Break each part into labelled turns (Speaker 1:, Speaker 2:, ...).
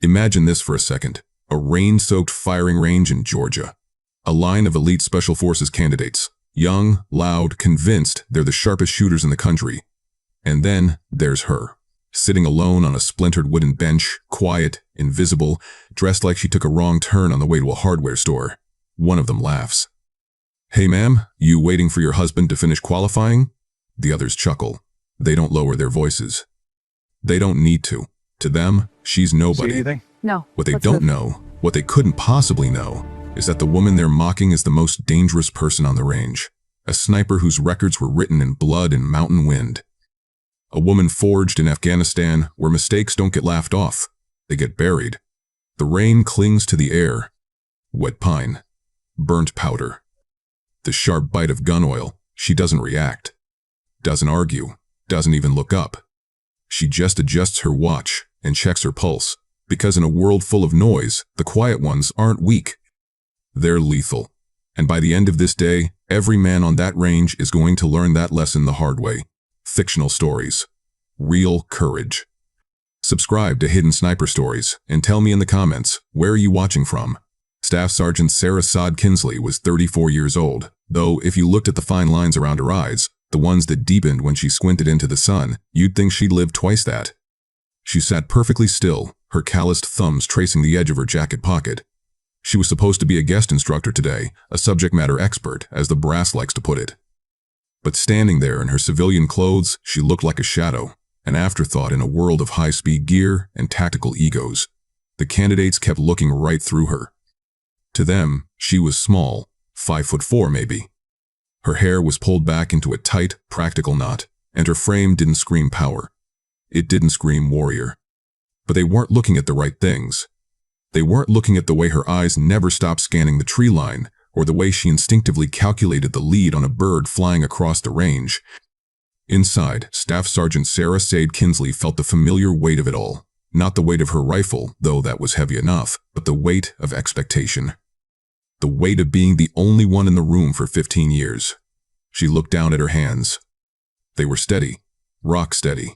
Speaker 1: Imagine this for a second. A rain-soaked firing range in Georgia. A line of elite special forces candidates. Young, loud, convinced they're the sharpest shooters in the country. And then there's her, sitting alone on a splintered wooden bench, quiet, invisible, dressed like she took a wrong turn on the way to a hardware store. One of them laughs. "Hey ma'am, you waiting for your husband to finish qualifying?" The others chuckle. They don't lower their voices. They don't need to. To them, she's nobody.
Speaker 2: See anything?
Speaker 3: No.
Speaker 1: What they don't know, what they couldn't possibly know, is that the woman they're mocking is the most dangerous person on the range. A sniper whose records were written in blood and mountain wind. A woman forged in Afghanistan where mistakes don't get laughed off. They get buried. The rain clings to the air. Wet pine. Burnt powder. The sharp bite of gun oil. She doesn't react. Doesn't argue. Doesn't even look up. She just adjusts her watch and checks her pulse. Because in a world full of noise, the quiet ones aren't weak. They're lethal. And by the end of this day, every man on that range is going to learn that lesson the hard way. Fictional stories. Real courage. Subscribe to Hidden Sniper Stories and tell me in the comments, where are you watching from? Staff Sergeant Sarah Sod Kinsley was 34 years old, though if you looked at the fine lines around her eyes, the ones that deepened when she squinted into the sun, you'd think she'd lived twice that. She sat perfectly still, her calloused thumbs tracing the edge of her jacket pocket. She was supposed to be a guest instructor today, a subject matter expert, as the brass likes to put it. But standing there in her civilian clothes, she looked like a shadow, an afterthought in a world of high-speed gear and tactical egos. The candidates kept looking right through her. To them, she was small, 5'4" maybe. Her hair was pulled back into a tight, practical knot, and her frame didn't scream power. It didn't scream warrior. But they weren't looking at the right things. They weren't looking at the way her eyes never stopped scanning the tree line, or the way she instinctively calculated the lead on a bird flying across the range. Inside, Staff Sergeant Sarah Sade Kinsley felt the familiar weight of it all. Not the weight of her rifle, though that was heavy enough, but the weight of expectation. The weight of being the only one in the room for 15 years. She looked down at her hands. They were steady, rock steady.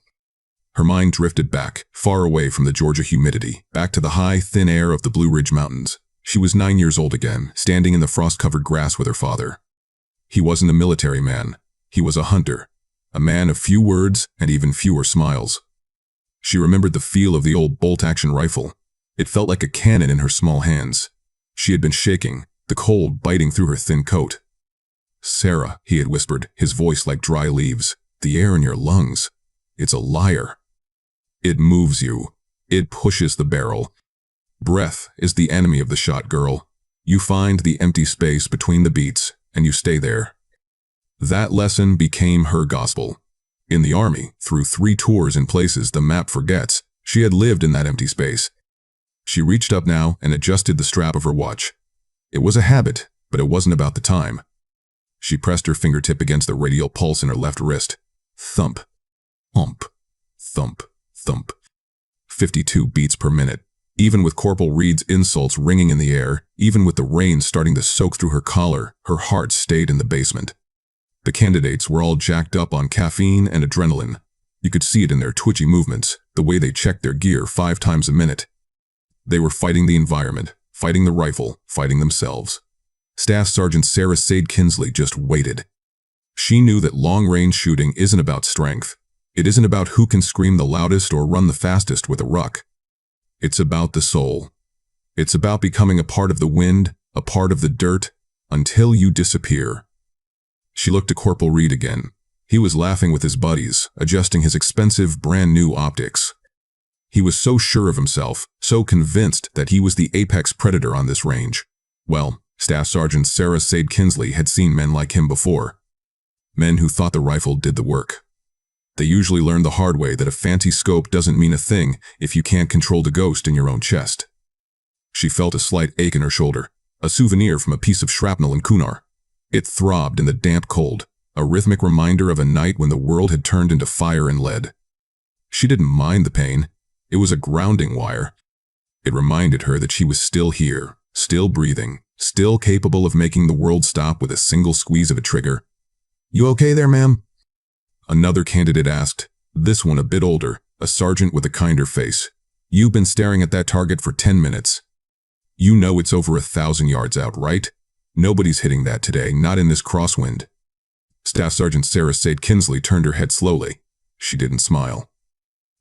Speaker 1: Her mind drifted back, far away from the Georgia humidity, back to the high, thin air of the Blue Ridge Mountains. She was 9 years old again, standing in the frost-covered grass with her father. He wasn't a military man. He was a hunter, a man of few words and even fewer smiles. She remembered the feel of the old bolt-action rifle. It felt like a cannon in her small hands. She had been shaking, the cold biting through her thin coat. "Sarah," he had whispered, his voice like dry leaves. "The air in your lungs. It's a liar. It moves you. It pushes the barrel. Breath is the enemy of the shot, girl. You find the empty space between the beats, and you stay there." That lesson became her gospel. In the Army, through 3 tours in places the map forgets, she had lived in that empty space. She reached up now and adjusted the strap of her watch. It was a habit, but it wasn't about the time. She pressed her fingertip against the radial pulse in her left wrist. Thump. Thump. Thump. Thump. 52 beats per minute. Even with Corporal Reed's insults ringing in the air, even with the rain starting to soak through her collar, her heart stayed in the basement. The candidates were all jacked up on caffeine and adrenaline. You could see it in their twitchy movements, the way they checked their gear 5 times a minute. They were fighting the environment, fighting the rifle, fighting themselves. Staff Sergeant Sarah Sade Kinsley just waited. She knew that long-range shooting isn't about strength. It isn't about who can scream the loudest or run the fastest with a ruck. It's about the soul. It's about becoming a part of the wind, a part of the dirt, until you disappear. She looked to Corporal Reed again. He was laughing with his buddies, adjusting his expensive, brand-new optics. He was so sure of himself, so convinced that he was the apex predator on this range. Well, Staff Sergeant Sarah Sade Kinsley had seen men like him before. Men who thought the rifle did the work. They usually learned the hard way that a fancy scope doesn't mean a thing if you can't control the ghost in your own chest. She felt a slight ache in her shoulder, a souvenir from a piece of shrapnel in Kunar. It throbbed in the damp cold, a rhythmic reminder of a night when the world had turned into fire and lead. She didn't mind the pain. It was a grounding wire. It reminded her that she was still here, still breathing, still capable of making the world stop with a single squeeze of a trigger. "You okay there, ma'am?" Another candidate asked, this one a bit older, a sergeant with a kinder face. You've been staring at that target for 10 minutes. You know it's over 1,000 yards out, right? Nobody's hitting that today, not in this crosswind. Staff Sergeant Sarah Sade Kinsley turned her head slowly. She didn't smile.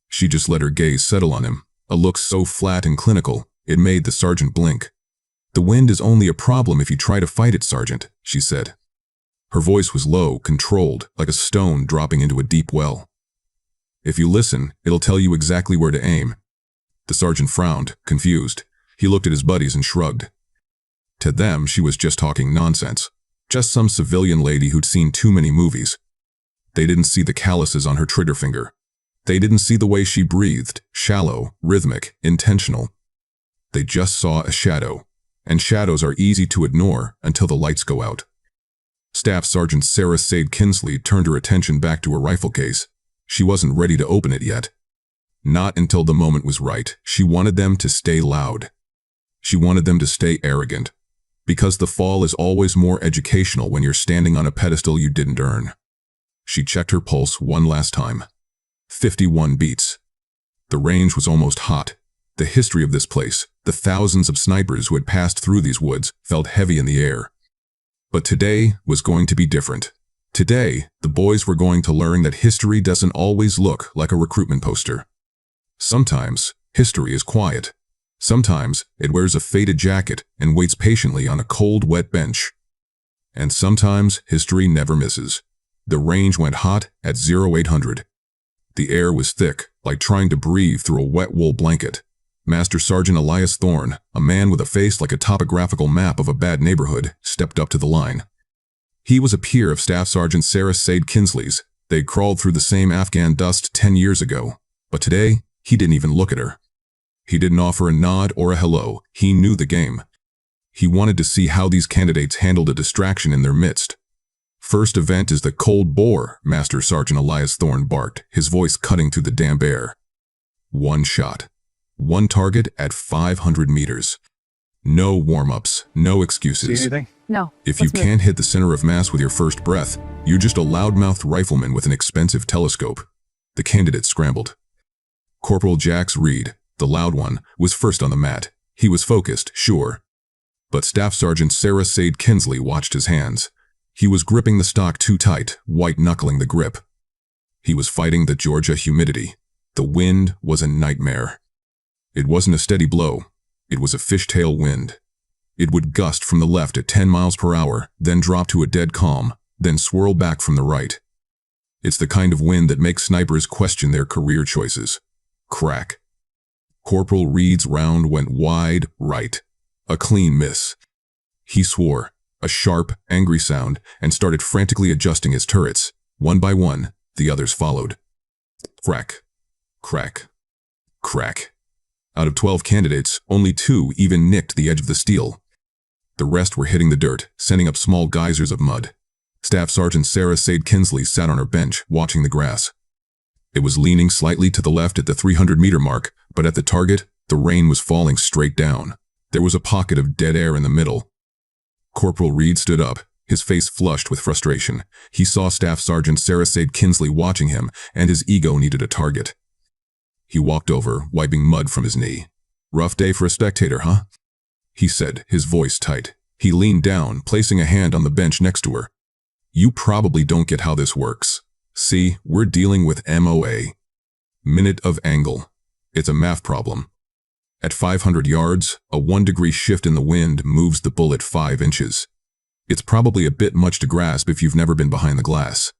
Speaker 1: She just let her gaze settle on him, a look so flat and clinical, it made the sergeant blink. "The wind is only a problem if you try to fight it, Sergeant," she said. Her voice was low, controlled, like a stone dropping into a deep well. "If you listen, it'll tell you exactly where to aim." The sergeant frowned, confused. He looked at his buddies and shrugged. To them, she was just talking nonsense. Just some civilian lady who'd seen too many movies. They didn't see the calluses on her trigger finger. They didn't see the way she breathed, shallow, rhythmic, intentional. They just saw a shadow, and shadows are easy to ignore until the lights go out. Staff Sergeant Sarah Sade Kinsley turned her attention back to her rifle case. She wasn't ready to open it yet. Not until the moment was right. She wanted them to stay loud. She wanted them to stay arrogant. Because the fall is always more educational when you're standing on a pedestal you didn't earn. She checked her pulse one last time. 51 beats. The range was almost hot. The history of this place, the thousands of snipers who had passed through these woods, felt heavy in the air. But today was going to be different. Today, the boys were going to learn that history doesn't always look like a recruitment poster. Sometimes, history is quiet. Sometimes, it wears a faded jacket and waits patiently on a cold, wet bench. And sometimes, history never misses. The range went hot at 0800. The air was thick, like trying to breathe through a wet wool blanket. Master Sergeant Elias Thorne, a man with a face like a topographical map of a bad neighborhood, stepped up to the line. He was a peer of Staff Sergeant Sarah Sade Kinsley's. They'd crawled through the same Afghan dust 10 years ago. But today, he didn't even look at her. He didn't offer a nod or a hello. He knew the game. He wanted to see how these candidates handled a distraction in their midst. "First event is the cold bore," Master Sergeant Elias Thorne barked, his voice cutting through the damp air. One shot. One target at 500 meters. No warm-ups, no excuses.
Speaker 2: See anything?
Speaker 3: No.
Speaker 1: If you can't hit the center of mass with your first breath, you're just a loudmouthed rifleman with an expensive telescope. The candidate scrambled. Corporal Jax Reed, the loud one, was first on the mat. He was focused, sure. But Staff Sergeant Sarah Sade Kinsley watched his hands. He was gripping the stock too tight, white-knuckling the grip. He was fighting the Georgia humidity. The wind was a nightmare. It wasn't a steady blow. It was a fishtail wind. It would gust from the left at 10 miles per hour, then drop to a dead calm, then swirl back from the right. It's the kind of wind that makes snipers question their career choices. Crack. Corporal Reed's round went wide right. A clean miss. He swore, a sharp, angry sound, and started frantically adjusting his turrets. One by one, the others followed. Crack. Crack. Crack. Out of 12 candidates, only 2 even nicked the edge of the steel. The rest were hitting the dirt, sending up small geysers of mud. Staff Sergeant Sarah Sade Kinsley sat on her bench, watching the grass. It was leaning slightly to the left at the 300-meter mark, but at the target, the rain was falling straight down. There was a pocket of dead air in the middle. Corporal Reed stood up, his face flushed with frustration. He saw Staff Sergeant Sarah Sade Kinsley watching him, and his ego needed a target. He walked over, wiping mud from his knee. "Rough day for a spectator, huh?" he said, his voice tight. He leaned down, placing a hand on the bench next to her. "You probably don't get how this works. See, we're dealing with MOA. Minute of angle. It's a math problem. At 500 yards, a 1-degree shift in the wind moves the bullet 5 inches. It's probably a bit much to grasp if you've never been behind the glass."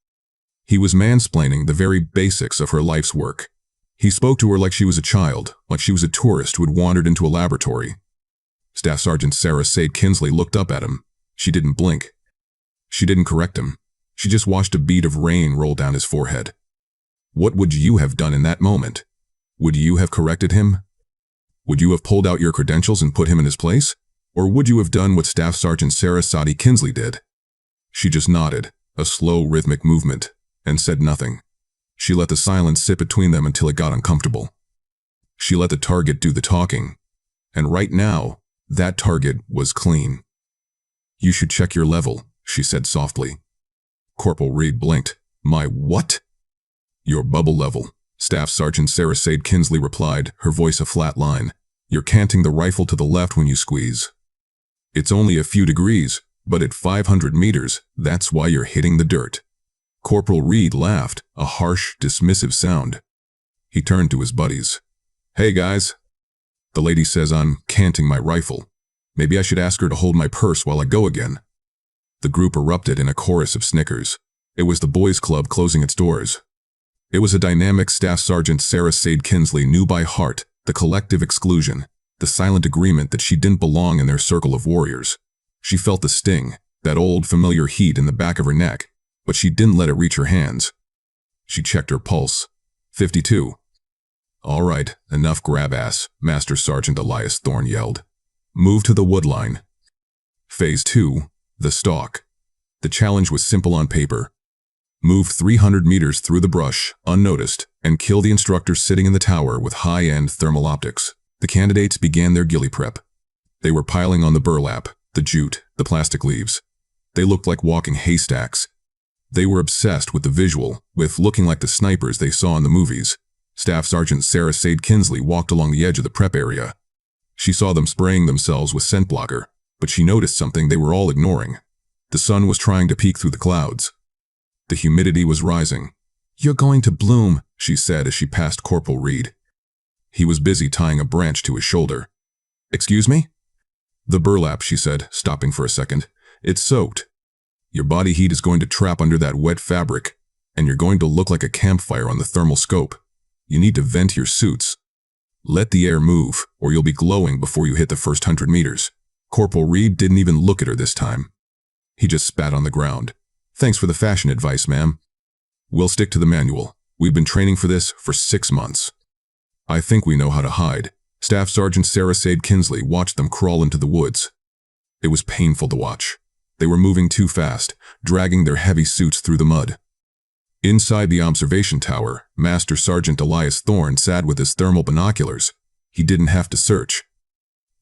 Speaker 1: He was mansplaining the very basics of her life's work. He spoke to her like she was a child, like she was a tourist who had wandered into a laboratory. Staff Sergeant Sarah Sade Kinsley looked up at him. She didn't blink. She didn't correct him. She just watched a bead of rain roll down his forehead. What would you have done in that moment? Would you have corrected him? Would you have pulled out your credentials and put him in his place? Or would you have done what Staff Sergeant Sarah Sade Kinsley did? She just nodded, a slow rhythmic movement, and said nothing. She let the silence sit between them until it got uncomfortable. She let the target do the talking. And right now, that target was clean. "You should check your level," she said softly. Corporal Reed blinked. "My what?" "Your bubble level," Staff Sergeant Sarah Sade Kinsley replied, her voice a flat line. You're canting the rifle to the left when you squeeze. It's only a few degrees, but at 500 meters, that's why you're hitting the dirt. Corporal Reed laughed, a harsh, dismissive sound. He turned to his buddies. Hey guys. The lady says I'm canting my rifle. Maybe I should ask her to hold my purse while I go again. The group erupted in a chorus of snickers. It was the boys' club closing its doors. It was a dynamic Staff Sergeant Sarah Sade Kinsley knew by heart the collective exclusion, the silent agreement that she didn't belong in their circle of warriors. She felt the sting, that old familiar heat in the back of her neck, but she didn't let it reach her hands. She checked her pulse. 52. All right, enough grab-ass, Master Sergeant Elias Thorne yelled. Move to the wood line. Phase 2, the stalk. The challenge was simple on paper. Move 300 meters through the brush, unnoticed, and kill the instructor sitting in the tower with high-end thermal optics. The candidates began their ghillie prep. They were piling on the burlap, the jute, the plastic leaves. They looked like walking haystacks. They were obsessed with the visual, with looking like the snipers they saw in the movies. Staff Sergeant Sarah Sade Kinsley walked along the edge of the prep area. She saw them spraying themselves with scent blocker, but she noticed something they were all ignoring. The sun was trying to peek through the clouds. The humidity was rising. You're going to bloom, she said as she passed Corporal Reed. He was busy tying a branch to his shoulder. Excuse me? The burlap, she said, stopping for a second. It's soaked. Your body heat is going to trap under that wet fabric, and you're going to look like a campfire on the thermal scope. You need to vent your suits. Let the air move, or you'll be glowing before you hit the first 100 meters. Corporal Reed didn't even look at her this time. He just spat on the ground. Thanks for the fashion advice, ma'am. We'll stick to the manual. We've been training for this for 6 months. I think we know how to hide. Staff Sergeant Sarah Sade Kinsley watched them crawl into the woods. It was painful to watch. They were moving too fast, dragging their heavy suits through the mud. Inside the observation tower, Master Sergeant Elias Thorne sat with his thermal binoculars. He didn't have to search.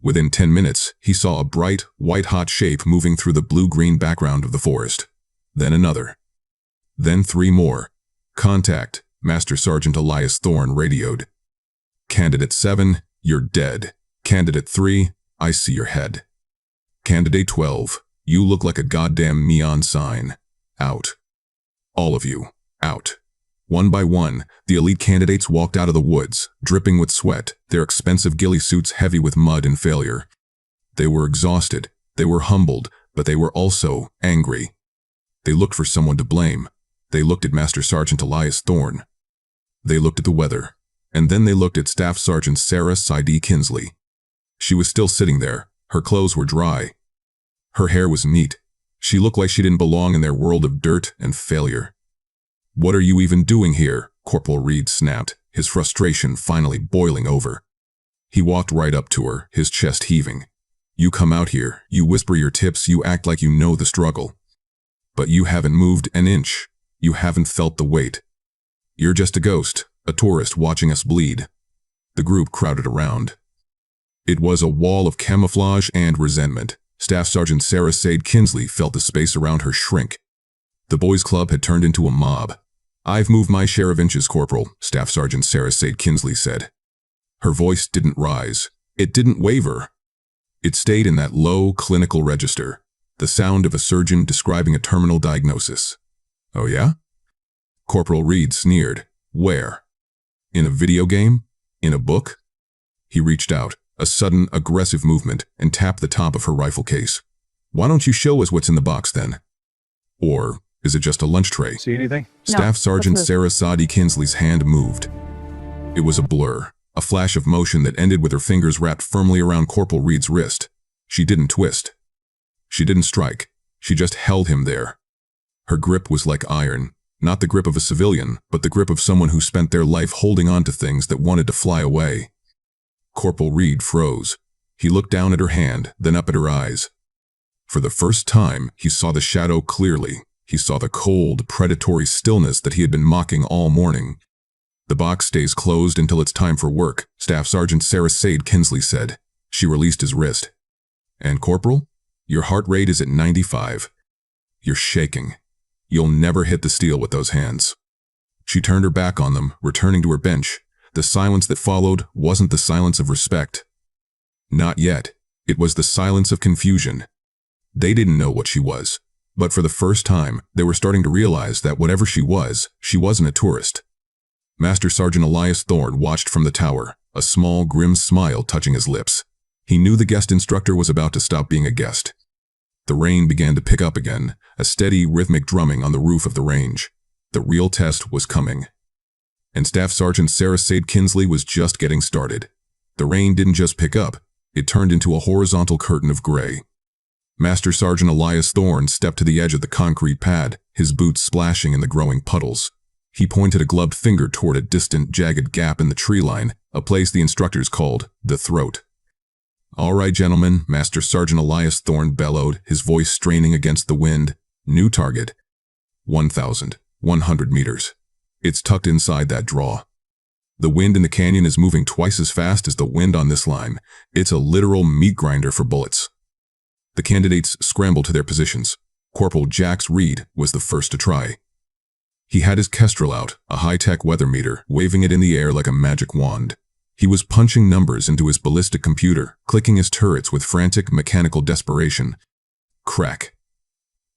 Speaker 1: Within 10 minutes, he saw a bright, white-hot shape moving through the blue-green background of the forest. Then another. Then 3 more. Contact, Master Sergeant Elias Thorne radioed. Candidate 7, you're dead. Candidate 3, I see your head. Candidate 12, you look like a goddamn neon sign. Out. All of you, out. One by one, the elite candidates walked out of the woods, dripping with sweat, their expensive ghillie suits heavy with mud and failure. They were exhausted, they were humbled, but they were also angry. They looked for someone to blame. They looked at Master Sergeant Elias Thorne. They looked at the weather. And then they looked at Staff Sergeant Sarah Sade Kinsley. She was still sitting there. Her clothes were dry. Her hair was neat. She looked like she didn't belong in their world of dirt and failure. What are you even doing here? Corporal Reed snapped, his frustration finally boiling over. He walked right up to her, his chest heaving. You come out here, you whisper your tips, you act like you know the struggle. But you haven't moved an inch. You haven't felt the weight. You're just a ghost, a tourist watching us bleed. The group crowded around. It was a wall of camouflage and resentment. Staff Sergeant Sarah Sade Kinsley felt the space around her shrink. The boys' club had turned into a mob. I've moved my share of inches, Corporal, Staff Sergeant Sarah Sade Kinsley said. Her voice didn't rise. It didn't waver. It stayed in that low, clinical register. The sound of a surgeon describing a terminal diagnosis. Oh yeah? Corporal Reed sneered. Where? In a video game? In a book? He reached out, a sudden, aggressive movement, and tapped the top of her rifle case. Why don't you show us what's in the box then? Or is it just a lunch tray?
Speaker 2: See anything?
Speaker 1: Staff Sergeant Sarah Sade Kinsley's hand moved. It was a blur, a flash of motion that ended with her fingers wrapped firmly around Corporal Reed's wrist. She didn't twist. She didn't strike. She just held him there. Her grip was like iron, not the grip of a civilian, but the grip of someone who spent their life holding on to things that wanted to fly away. Corporal Reed froze. He looked down at her hand, then up at her eyes. For the first time, he saw the shadow clearly. He saw the cold, predatory stillness that he had been mocking all morning. The box stays closed until it's time for work, Staff Sergeant Sarah Sade Kinsley said. She released his wrist. And Corporal? Your heart rate is at 95. You're shaking. You'll never hit the steel with those hands. She turned her back on them, returning to her bench. The silence that followed wasn't the silence of respect. Not yet. It was the silence of confusion. They didn't know what she was. But for the first time, they were starting to realize that whatever she wasn't a tourist. Master Sergeant Elias Thorne watched from the tower, a small, grim smile touching his lips. He knew the guest instructor was about to stop being a guest. The rain began to pick up again, a steady, rhythmic drumming on the roof of the range. The real test was coming. And Staff Sergeant Sarah Sade Kinsley was just getting started. The rain didn't just pick up, it turned into a horizontal curtain of gray. Master Sergeant Elias Thorne stepped to the edge of the concrete pad, his boots splashing in the growing puddles. He pointed a gloved finger toward a distant, jagged gap in the tree line, a place the instructors called the throat. "All right, gentlemen," Master Sergeant Elias Thorne bellowed, his voice straining against the wind. "New target. 1,100 meters. It's tucked inside that draw. The wind in the canyon is moving twice as fast as the wind on this line. It's a literal meat grinder for bullets." The candidates scrambled to their positions. Corporal Jax Reed was the first to try. He had his Kestrel out, a high-tech weather meter, waving it in the air like a magic wand. He was punching numbers into his ballistic computer, clicking his turrets with frantic mechanical desperation. Crack.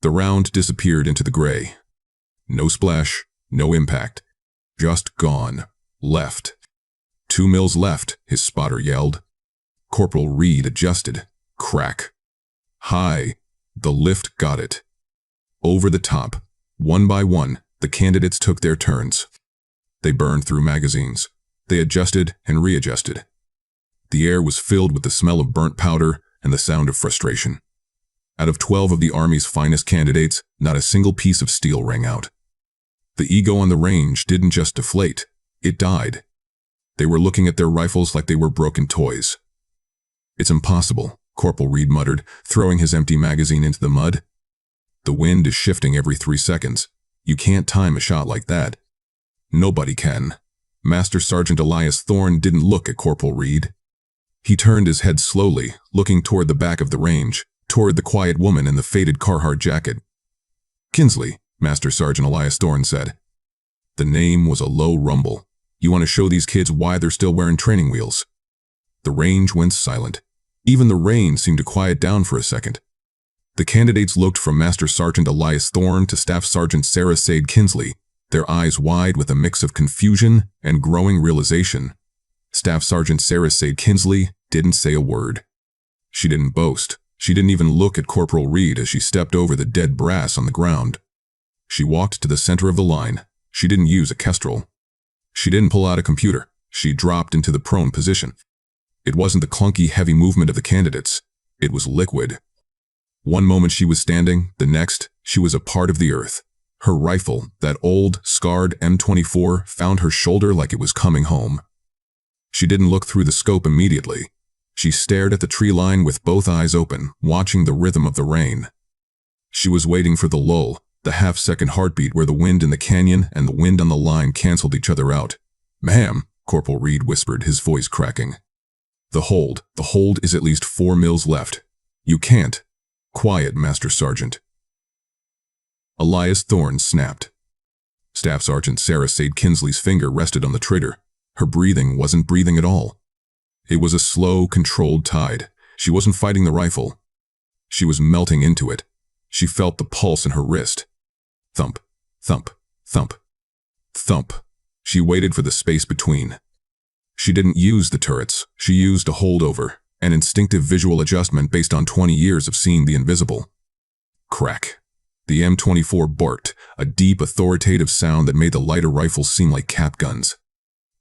Speaker 1: The round disappeared into the gray. No splash, no impact. Just gone. Left. 2 mils left, his spotter yelled. Corporal Reed adjusted. Crack. High. The lift got it. Over the top. One by one, the candidates took their turns. They burned through magazines. They adjusted and readjusted. The air was filled with the smell of burnt powder and the sound of frustration. Out of 12 of the Army's finest candidates, not a single piece of steel rang out. The ego on the range didn't just deflate, it died. They were looking at their rifles like they were broken toys. "It's impossible," Corporal Reed muttered, throwing his empty magazine into the mud. "The wind is shifting every 3 seconds. You can't time a shot like that." "Nobody can." Master Sergeant Elias Thorne didn't look at Corporal Reed. He turned his head slowly, looking toward the back of the range, toward the quiet woman in the faded Carhartt jacket. "Kinsley," Master Sergeant Elias Thorne said. The name was a low rumble. "You want to show these kids why they're still wearing training wheels?" The range went silent. Even the rain seemed to quiet down for a second. The candidates looked from Master Sergeant Elias Thorne to Staff Sergeant Sarah Sade Kinsley, their eyes wide with a mix of confusion and growing realization. Staff Sergeant Sarah Sade Kinsley didn't say a word. She didn't boast. She didn't even look at Corporal Reed as she stepped over the dead brass on the ground. She walked to the center of the line. She didn't use a Kestrel. She didn't pull out a computer. She dropped into the prone position. It wasn't the clunky, heavy movement of the candidates. It was liquid. One moment she was standing, the next, she was a part of the earth. Her rifle, that old, scarred M24, found her shoulder like it was coming home. She didn't look through the scope immediately. She stared at the tree line with both eyes open, watching the rhythm of the rain. She was waiting for the lull, the half-second heartbeat where the wind in the canyon and the wind on the line canceled each other out. "Ma'am," Corporal Reed whispered, his voice cracking. The hold is at least 4 mils left. You can't." "Quiet, Master Sergeant." Elias Thorne snapped. Staff Sergeant Sarah Sade Kinsley's finger rested on the trigger. Her breathing wasn't breathing at all. It was a slow, controlled tide. She wasn't fighting the rifle. She was melting into it. She felt the pulse in her wrist. Thump, thump, thump, thump. She waited for the space between. She didn't use the turrets. She used a holdover, an instinctive visual adjustment based on 20 years of seeing the invisible. Crack. The M24 barked, a deep, authoritative sound that made the lighter rifles seem like cap guns.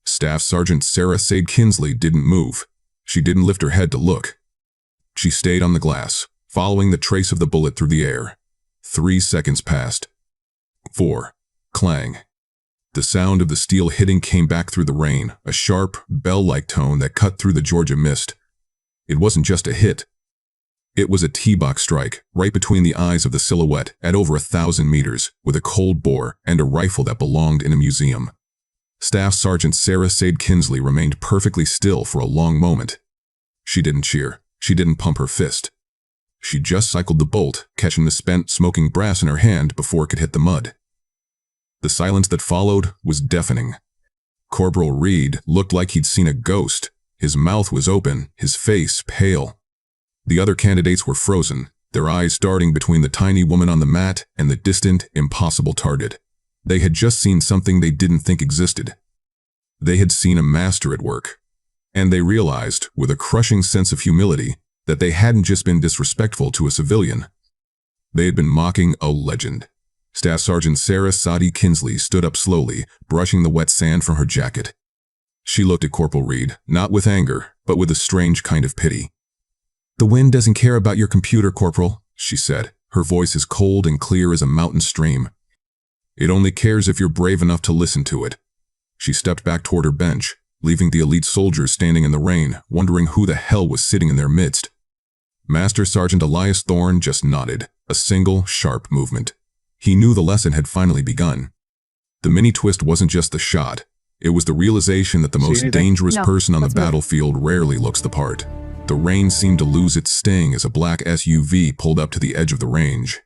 Speaker 1: Staff Sergeant Sarah Sade Kinsley didn't move. She didn't lift her head to look. She stayed on the glass, following the trace of the bullet through the air. 3 seconds passed. 4. Clang. The sound of the steel hitting came back through the rain, a sharp, bell-like tone that cut through the Georgia mist. It wasn't just a hit. It was a T-box strike, right between the eyes of the silhouette at over 1,000 meters, with a cold bore and a rifle that belonged in a museum. Staff Sergeant Sarah Sade Kinsley remained perfectly still for a long moment. She didn't cheer. She didn't pump her fist. She just cycled the bolt, catching the spent, smoking brass in her hand before it could hit the mud. The silence that followed was deafening. Corporal Reed looked like he'd seen a ghost. His mouth was open, his face pale. The other candidates were frozen, their eyes darting between the tiny woman on the mat and the distant, impossible target. They had just seen something they didn't think existed. They had seen a master at work. And they realized, with a crushing sense of humility, that they hadn't just been disrespectful to a civilian. They had been mocking a legend. Staff Sergeant Sarah Sadie Kinsley stood up slowly, brushing the wet sand from her jacket. She looked at Corporal Reed, not with anger, but with a strange kind of pity. "The wind doesn't care about your computer, Corporal," she said, her voice as cold and clear as a mountain stream. "It only cares if you're brave enough to listen to it." She stepped back toward her bench, leaving the elite soldiers standing in the rain, wondering who the hell was sitting in their midst. Master Sergeant Elias Thorne just nodded, a single, sharp movement. He knew the lesson had finally begun. The mini-twist wasn't just the shot. It was the realization that the most dangerous person on the battlefield rarely looks the part. The rain seemed to lose its sting as a black SUV pulled up to the edge of the range.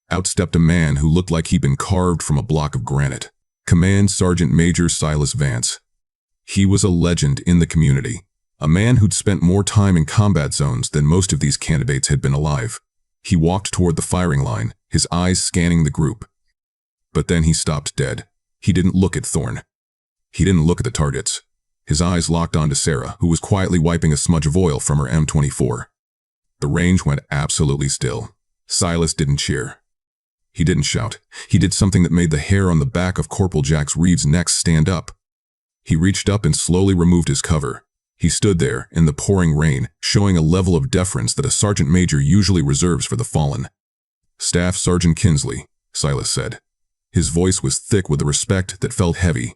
Speaker 1: Out stepped a man who looked like he'd been carved from a block of granite. Command Sergeant Major Silas Vance. He was a legend in the community, a man who'd spent more time in combat zones than most of these candidates had been alive. He walked toward the firing line, his eyes scanning the group. But then he stopped dead. He didn't look at Thorne. He didn't look at the targets. His eyes locked onto Sarah, who was quietly wiping a smudge of oil from her M24. The range went absolutely still. Silas didn't cheer. He didn't shout. He did something that made the hair on the back of Corporal Jax Reed's neck stand up. He reached up and slowly removed his cover. He stood there, in the pouring rain, showing a level of deference that a sergeant major usually reserves for the fallen. "Staff Sergeant Kinsley," Silas said. His voice was thick with a respect that felt heavy.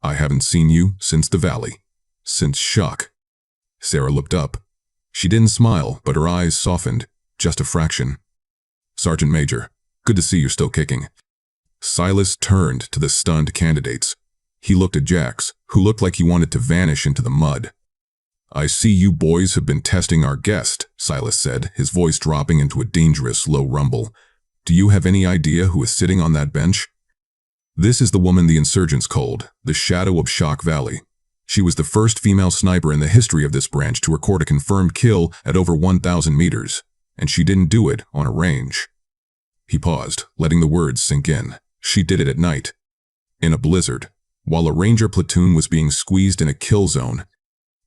Speaker 1: "I haven't seen you since the valley. Since shock." Sarah looked up. She didn't smile, but her eyes softened, just a fraction. "Sergeant Major, good to see you're still kicking." Silas turned to the stunned candidates. He looked at Jax, who looked like he wanted to vanish into the mud. "I see you boys have been testing our guest," Silas said, his voice dropping into a dangerous, low rumble. "Do you have any idea who is sitting on that bench?" "This is the woman the insurgents called the Shadow of Shock Valley. She was the first female sniper in the history of this branch to record a confirmed kill at over 1,000 meters, and she didn't do it on a range." He paused, letting the words sink in. She did it at night, in a blizzard, while a ranger platoon was being squeezed in a kill zone.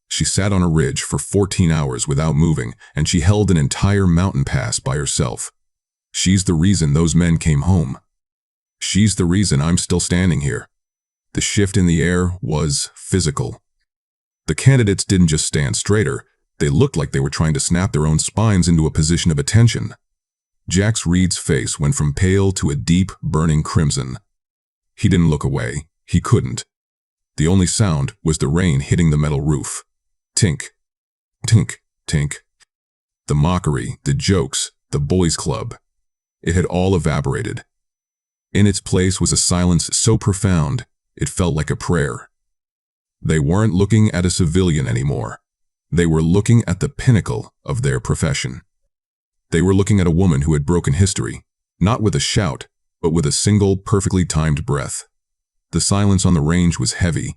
Speaker 1: She sat on a ridge for 14 hours without moving, and she held an entire mountain pass by herself. She's the reason those men came home. She's the reason I'm still standing here. The shift in the air was physical. The candidates didn't just stand straighter, they looked like they were trying to snap their own spines into a position of attention. Jax Reed's face went from pale to a deep, burning crimson. He didn't look away. He couldn't. The only sound was the rain hitting the metal roof. Tink. Tink. Tink. The mockery, the jokes, the boys' club. It had all evaporated. In its place was a silence so profound, it felt like a prayer. They weren't looking at a civilian anymore. They were looking at the pinnacle of their profession. They were looking at a woman who had broken history, not with a shout, but with a single, perfectly timed breath. The silence on the range was heavy.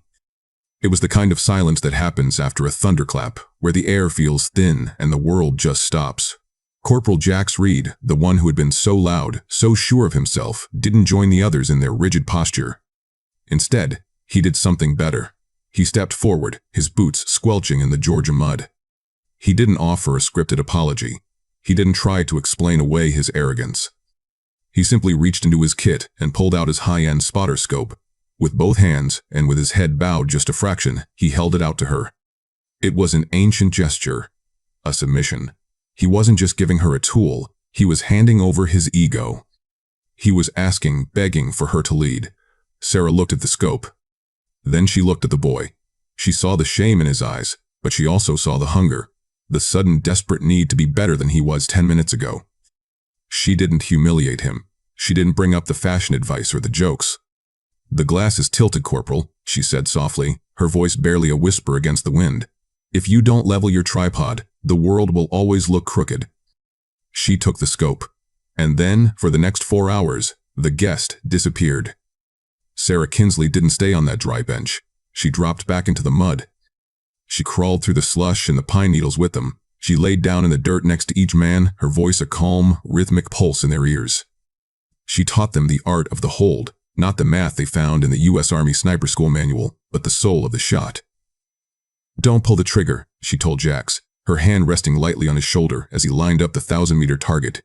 Speaker 1: It was the kind of silence that happens after a thunderclap, where the air feels thin and the world just stops. Corporal Jax Reed, the one who had been so loud, so sure of himself, didn't join the others in their rigid posture. Instead, he did something better. He stepped forward, his boots squelching in the Georgia mud. He didn't offer a scripted apology. He didn't try to explain away his arrogance. He simply reached into his kit and pulled out his high-end spotter scope. With both hands, and with his head bowed just a fraction, he held it out to her. It was an ancient gesture, a submission. He wasn't just giving her a tool, he was handing over his ego. He was asking, begging for her to lead. Sarah looked at the scope. Then she looked at the boy. She saw the shame in his eyes, but she also saw the hunger, the sudden desperate need to be better than he was 10 minutes ago. She didn't humiliate him. She didn't bring up the fashion advice or the jokes. "The glass is tilted, Corporal," she said softly, her voice barely a whisper against the wind. "If you don't level your tripod, the world will always look crooked." She took the scope. And then, for the next 4 hours, the guest disappeared. Sarah Kinsley didn't stay on that dry bench. She dropped back into the mud. She crawled through the slush and the pine needles with them. She laid down in the dirt next to each man, her voice a calm, rhythmic pulse in their ears. She taught them the art of the hold, not the math they found in the U.S. Army Sniper School manual, but the soul of the shot. "Don't pull the trigger," she told Jax, her hand resting lightly on his shoulder as he lined up the 1,000-meter target.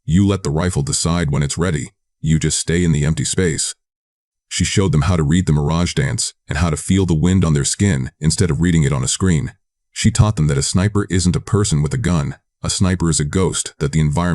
Speaker 1: "You let the rifle decide when it's ready. You just stay in the empty space." She showed them how to read the mirage dance and how to feel the wind on their skin instead of reading it on a screen. She taught them that a sniper isn't a person with a gun. A sniper is a ghost that the environment